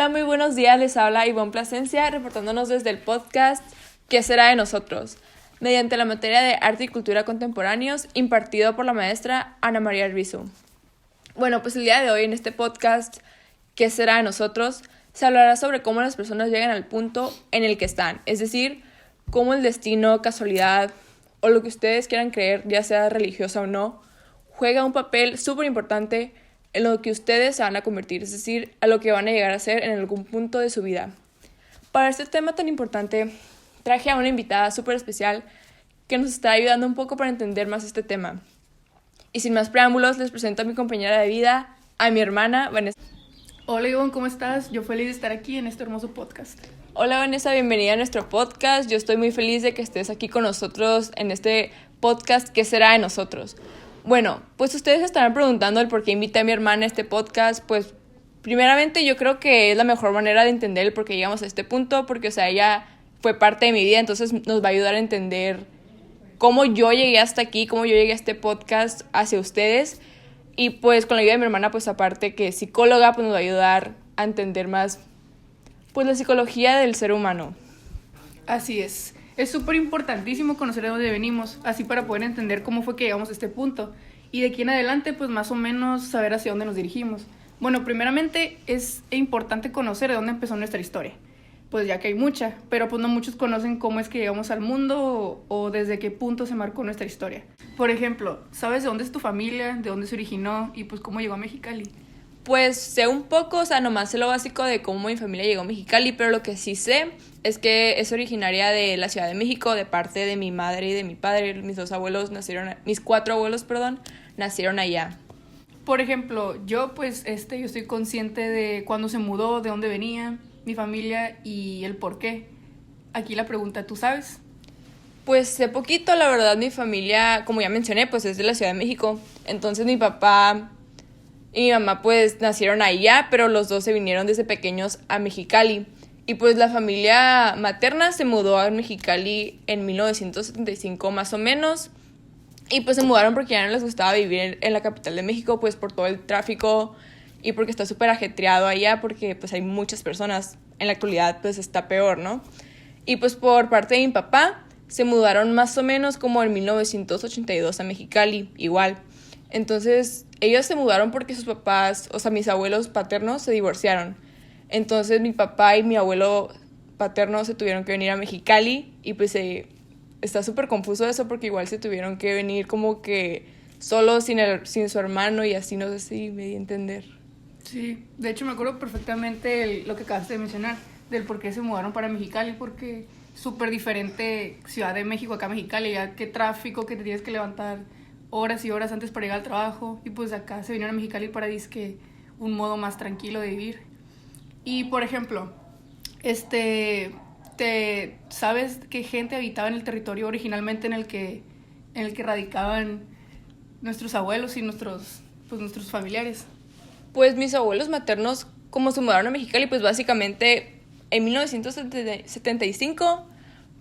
Hola, muy buenos días, les habla Ivonne Plasencia, reportándonos desde el podcast ¿Qué será de nosotros?, mediante la materia de Arte y Cultura Contemporáneos, impartido por la maestra Ana María Arbizu. Bueno, pues el día de hoy en este podcast ¿Qué será de nosotros?, se hablará sobre cómo las personas llegan al punto en el que están, es decir, cómo el destino, casualidad o lo que ustedes quieran creer, ya sea religiosa o no, juega un papel súper importante en lo que ustedes se van a convertir, es decir, a lo que van a llegar a ser en algún punto de su vida. Para este tema tan importante, traje a una invitada súper especial que nos está ayudando un poco para entender más este tema. Y sin más preámbulos, les presento a mi compañera de vida, a mi hermana, Vanessa. Hola Ivonne, ¿cómo estás? Yo feliz de estar aquí en este hermoso podcast. Hola Vanessa, bienvenida a nuestro podcast. Yo estoy muy feliz de que estés aquí con nosotros en este podcast ¿Qué será de nosotros? Bueno, pues ustedes se estarán preguntando el por qué invité a mi hermana a este podcast. Pues primeramente yo creo que es la mejor manera de entender el por qué llegamos a este punto, porque o sea, ella fue parte de mi vida, entonces nos va a ayudar a entender cómo yo llegué hasta aquí, cómo yo llegué a este podcast hacia ustedes. Y pues con la ayuda de mi hermana, pues aparte que es psicóloga, pues nos va a ayudar a entender más pues la psicología del ser humano. Así es súper importantísimo conocer de dónde venimos, así para poder entender cómo fue que llegamos a este punto. Y de aquí en adelante, pues más o menos saber hacia dónde nos dirigimos. Bueno, primeramente es importante conocer de dónde empezó nuestra historia. Pues ya que hay mucha, pero pues no muchos conocen cómo es que llegamos al mundo o desde qué punto se marcó nuestra historia. Por ejemplo, ¿sabes de dónde es tu familia? ¿De dónde se originó? Y pues cómo llegó a Mexicali. Pues sé un poco, o sea, nomás sé lo básico de cómo mi familia llegó a Mexicali, pero lo que sí sé es que es originaria de la Ciudad de México, de parte de mi madre y de mi padre. Mis cuatro abuelos, nacieron allá. Por ejemplo, yo estoy consciente de cuándo se mudó, de dónde venía, mi familia y el por qué. Aquí la pregunta, ¿tú sabes? Pues sé poquito, la verdad, mi familia, como ya mencioné, pues es de la Ciudad de México. Entonces mi papá y mi mamá pues nacieron allá, pero los dos se vinieron desde pequeños a Mexicali. Y pues la familia materna se mudó a Mexicali en 1975 más o menos. Y pues se mudaron porque ya no les gustaba vivir en la capital de México, pues por todo el tráfico y porque está súper ajetreado allá, porque pues hay muchas personas. En la actualidad pues está peor, ¿no? Y pues por parte de mi papá se mudaron más o menos como en 1982 a Mexicali, igual. Entonces ellos se mudaron porque sus papás, o sea, mis abuelos paternos se divorciaron. Entonces mi papá y mi abuelo paterno se tuvieron que venir a Mexicali y pues está súper confuso eso porque igual se tuvieron que venir como que solo sin su hermano y así, no sé si me di a entender. Sí, de hecho me acuerdo perfectamente lo que acabaste de mencionar, del por qué se mudaron para Mexicali, porque súper diferente Ciudad de México acá a Mexicali, ya qué tráfico, que te tienes que levantar horas y horas antes para llegar al trabajo, y pues acá se vinieron a Mexicali para disque un modo más tranquilo de vivir. Y por ejemplo, ¿sabes qué gente habitaba en el territorio originalmente en el que radicaban nuestros abuelos y nuestros familiares? Pues mis abuelos maternos, como se mudaron a Mexicali, pues básicamente en 1975,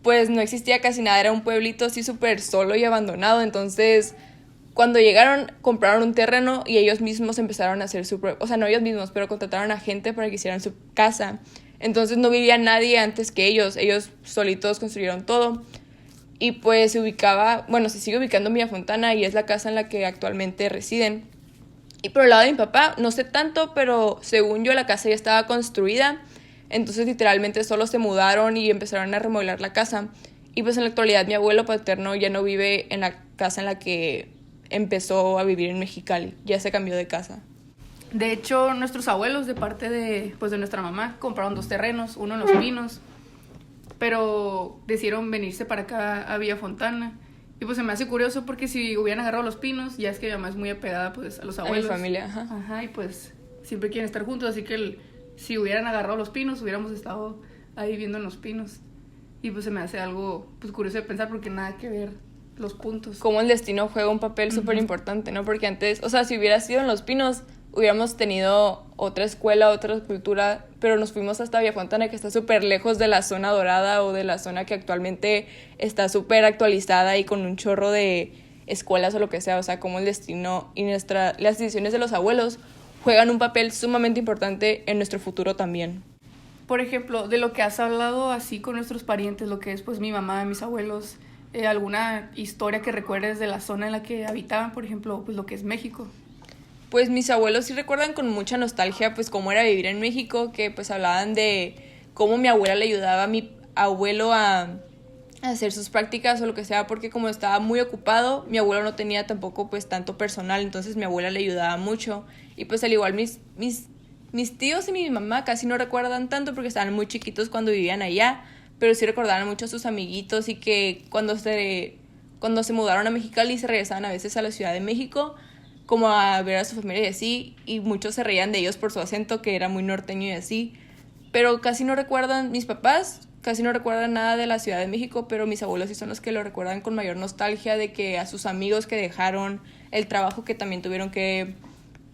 pues no existía casi nada, era un pueblito así súper solo y abandonado. Entonces, cuando llegaron, compraron un terreno y ellos mismos empezaron a hacer o sea, no ellos mismos, pero contrataron a gente para que hicieran su casa. Entonces no vivía nadie antes que ellos solitos construyeron todo. Y pues se sigue ubicando en Villa Fontana y es la casa en la que actualmente residen. Y por el lado de mi papá, no sé tanto, pero según yo la casa ya estaba construida. Entonces literalmente solo se mudaron y empezaron a remodelar la casa. Y pues en la actualidad mi abuelo paterno ya no vive en la casa en la que empezó a vivir en Mexicali, ya se cambió de casa. De hecho, nuestros abuelos, de parte de nuestra mamá, compraron 2 terrenos, uno en Los Pinos, pero decidieron venirse para acá a Villa Fontana. Y pues se me hace curioso porque si hubieran agarrado Los Pinos, ya es que mi mamá es muy apegada pues a los abuelos. A mi familia, ajá. Ajá, y pues siempre quieren estar juntos, así que si hubieran agarrado Los Pinos, hubiéramos estado ahí viviendo en Los Pinos. Y pues se me hace algo pues curioso de pensar porque nada que ver los puntos. Como el destino juega un papel súper importante, ¿no? Porque antes, o sea, si hubiera sido en Los Pinos, hubiéramos tenido otra escuela, otra cultura, pero nos fuimos hasta Villa Fontana, que está súper lejos de la zona dorada o de la zona que actualmente está súper actualizada y con un chorro de escuelas o lo que sea. O sea, como el destino y las decisiones de los abuelos juegan un papel sumamente importante en nuestro futuro también. Por ejemplo, de lo que has hablado así con nuestros parientes, lo que es pues mi mamá, mis abuelos, alguna historia que recuerdes de la zona en la que habitaban, por ejemplo, pues lo que es México. Pues mis abuelos sí recuerdan con mucha nostalgia pues cómo era vivir en México, que pues hablaban de cómo mi abuela le ayudaba a mi abuelo a hacer sus prácticas o lo que sea, porque como estaba muy ocupado, mi abuelo no tenía tampoco pues tanto personal, entonces mi abuela le ayudaba mucho. Y pues al igual mis tíos y mi mamá casi no recuerdan tanto porque estaban muy chiquitos cuando vivían allá, pero sí recordaban mucho a sus amiguitos y que cuando se mudaron a Mexicali se regresaban a veces a la Ciudad de México como a ver a su familia y así, y muchos se reían de ellos por su acento que era muy norteño y así, pero casi no recuerdan, mis papás casi no recuerdan nada de la Ciudad de México, pero mis abuelos sí son los que lo recuerdan con mayor nostalgia de que a sus amigos que dejaron, el trabajo que también tuvieron que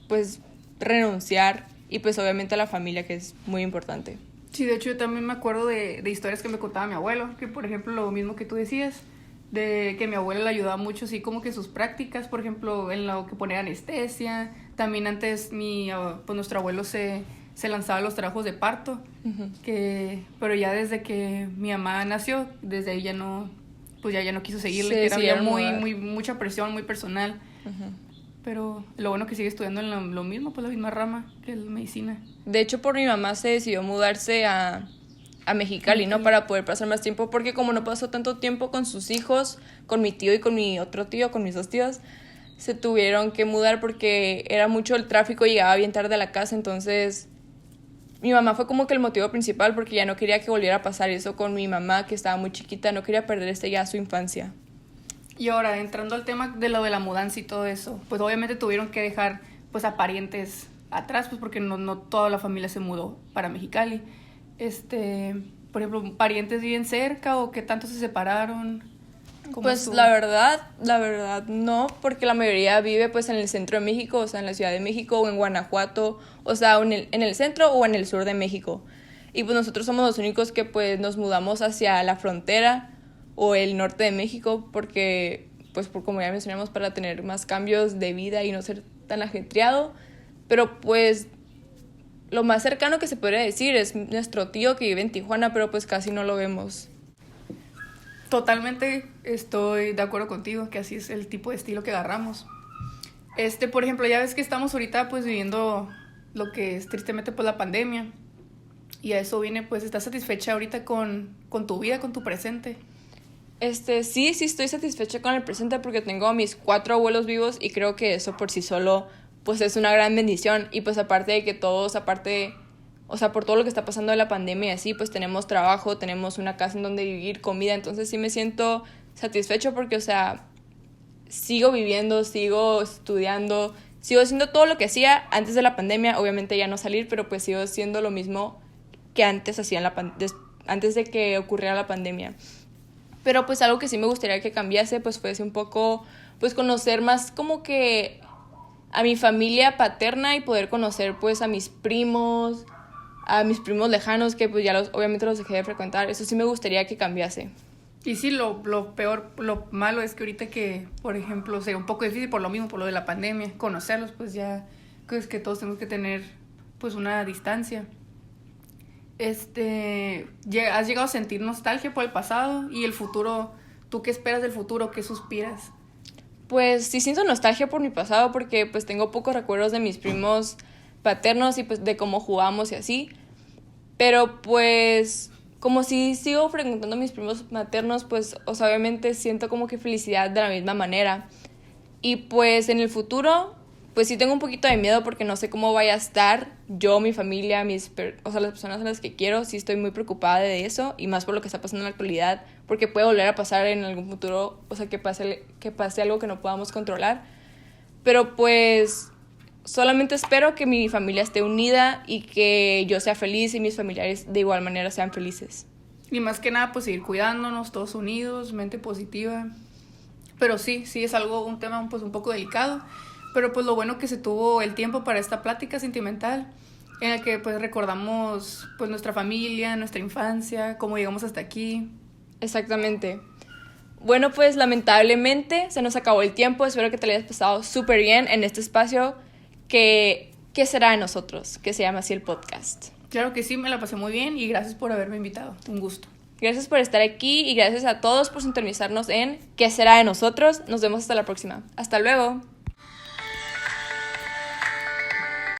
pues renunciar y pues obviamente a la familia, que es muy importante. Sí, de hecho yo también me acuerdo de historias que me contaba mi abuelo, que por ejemplo lo mismo que tú decías, de que mi abuela le ayudaba mucho así como que sus prácticas, por ejemplo, en lo que ponía anestesia. También antes pues nuestro abuelo se lanzaba a los trabajos de parto, pero ya desde que mi mamá nació, desde ahí ya no quiso seguirle, que era mucha presión, muy personal. Pero lo bueno que sigue estudiando en lo mismo, pues la misma rama que la medicina. De hecho, por mi mamá se decidió mudarse a Mexicali, ¿no? Para poder pasar más tiempo, porque como no pasó tanto tiempo con sus hijos, con mi tío y con mi otro tío, con mis dos tíos, se tuvieron que mudar porque era mucho el tráfico, llegaba bien tarde a la casa, entonces mi mamá fue como que el motivo principal porque ya no quería que volviera a pasar eso con mi mamá, que estaba muy chiquita, no quería perder ya su infancia. Y ahora, entrando al tema de lo de la mudanza y todo eso, pues obviamente tuvieron que dejar pues a parientes atrás, pues porque no toda la familia se mudó para Mexicali. Por ejemplo, ¿parientes viven cerca o qué tanto se separaron? Pues la verdad no, porque la mayoría vive pues en el centro de México, o sea, en la Ciudad de México o en Guanajuato, o sea, en el centro o en el sur de México. Y pues nosotros somos los únicos que pues nos mudamos hacia la frontera o el norte de México porque pues como ya mencionamos, para tener más cambios de vida y no ser tan ajetreado, pero pues lo más cercano que se podría decir es nuestro tío que vive en Tijuana, pero pues casi no lo vemos. Totalmente estoy de acuerdo contigo, que así es el tipo de estilo que agarramos. Por ejemplo, ya ves que estamos ahorita pues viviendo lo que es tristemente pues la pandemia. Y a eso viene, pues, ¿estás satisfecha ahorita con tu vida, con tu presente? Sí estoy satisfecha con el presente porque tengo a mis 4 abuelos vivos y creo que eso por sí solo pues es una gran bendición. Y pues aparte de que todos, o sea, por todo lo que está pasando de la pandemia y así, pues tenemos trabajo, tenemos una casa en donde vivir, comida, entonces sí me siento satisfecho porque, o sea, sigo viviendo, sigo estudiando, sigo haciendo todo lo que hacía antes de la pandemia, obviamente ya no salir, pero pues sigo haciendo lo mismo que antes hacía antes de que ocurriera la pandemia. Pero pues algo que sí me gustaría que cambiase pues fuese un poco, pues conocer más como que a mi familia paterna y poder conocer pues a mis primos lejanos que pues ya obviamente los dejé de frecuentar. Eso sí me gustaría que cambiase. Y sí, lo peor, lo malo es que ahorita que, por ejemplo, sería un poco difícil por lo mismo, por lo de la pandemia, conocerlos, pues ya es que todos tenemos que tener pues una distancia. ¿Has llegado a sentir nostalgia por el pasado y el futuro? ¿Tú qué esperas del futuro? ¿Qué suspiras? Pues sí siento nostalgia por mi pasado porque pues tengo pocos recuerdos de mis primos paternos y pues de cómo jugamos y así. Pero pues como si sigo frecuentando a mis primos maternos, pues o sea, obviamente siento como que felicidad de la misma manera. Y pues en el futuro, pues sí tengo un poquito de miedo porque no sé cómo vaya a estar yo, mi familia, o sea, las personas a las que quiero. Sí estoy muy preocupada de eso y más por lo que está pasando en la actualidad, porque puede volver a pasar en algún futuro, o sea, que pase algo que no podamos controlar. Pero pues solamente espero que mi familia esté unida y que yo sea feliz y mis familiares de igual manera sean felices. Y más que nada, pues seguir cuidándonos, todos unidos, mente positiva. Pero sí es un tema pues un poco delicado. Pero pues lo bueno que se tuvo el tiempo para esta plática sentimental, en la que pues recordamos pues nuestra familia, nuestra infancia, cómo llegamos hasta aquí. Exactamente. Bueno, pues lamentablemente se nos acabó el tiempo. Espero que te lo hayas pasado súper bien en este espacio que será de nosotros, que se llama así el podcast. Claro que sí, me la pasé muy bien y gracias por haberme invitado. Un gusto. Gracias por estar aquí y gracias a todos por sintonizarnos en ¿Qué será de nosotros? Nos vemos hasta la próxima. Hasta luego.